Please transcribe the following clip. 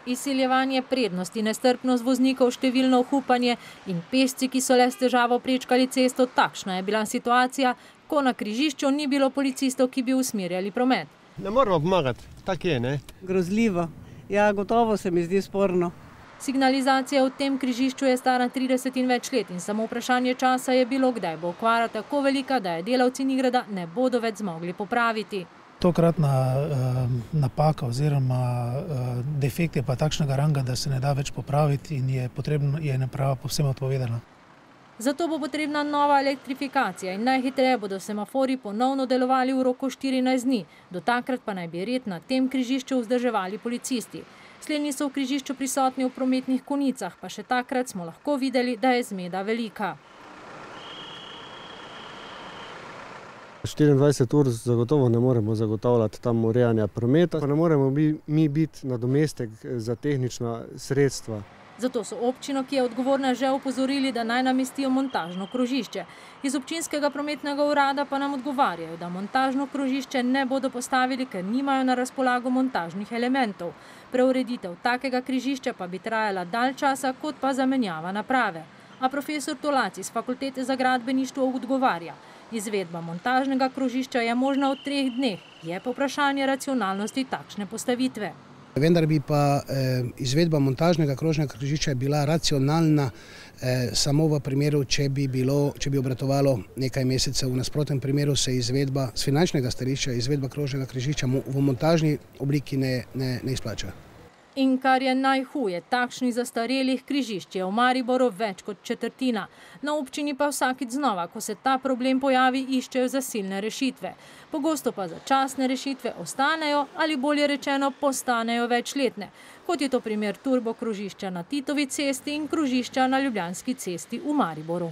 Izsiljevanje prednosti, nestrpnost voznikov, številno hupanje in pešci, ki so le s težavo prečkali cesto, takšna je bila situacija, ko na križišču ni bilo policistov, ki bi usmerjali promet. Ne moramo pomagati, tako je, ne? Grozljivo. Ja, gotovo se mi zdi sporno. Signalizacija v tem križišču je stara 30 in več let in samo vprašanje časa je bilo, kdaj bo okvara tako velika, da je delavci Nigrada ne bodo več zmogli popraviti. Tokratna napaka oziroma defekt je pa takšnega ranga, da se ne da več popraviti in je naprava povsem odpovedana. Zato bo potrebna nova elektrifikacija in najhitreje bodo semaforji ponovno delovali v roku 14 dni. Do takrat pa naj bi red na tem križišču vzdrževali policisti. Slednji so v križišču prisotni v prometnih konicah, pa še takrat smo lahko videli, da je zmeda velika. 24 ur zagotovo ne moremo zagotavljati tam urejanja prometa, pa ne moremo mi biti nadomestek za tehnična sredstva. Zato so občino, ki je odgovorna, že opozorili, da naj namestijo montažno krožišče. Iz občinskega prometnega urada pa nam odgovarjajo, da montažno krožišče ne bodo postavili, ker nimajo na razpolago montažnih elementov. Preureditev takega križišča pa bi trajala dalj časa, kot pa zamenjava naprave. A profesor Tolac iz Fakultete za gradbeništvo odgovarja. Izvedba montažnega krožišča je možna v 3 dneh, je pa vprašanje racionalnosti takšne postavitve. Vendar bi pa izvedba montažnega krožnega križišča bila racionalna samo v primeru, če bi obratovalo nekaj mesecev. V nasprotnem primeru se izvedba z finančnega stališča, izvedba krožnega križišča v montažni obliki ne izplača. In kar je najhuje, takšnih zastarelih križišč je v Mariboru več kot četrtina. Na občini pa vsakič znova, ko se ta problem pojavi, iščejo zasilne rešitve. Pogosto pa začasne rešitve ostanejo ali bolje rečeno postanejo večletne, kot je to primer turbo krožišča na Titovi cesti in krožišča na Ljubljanski cesti v Mariboru.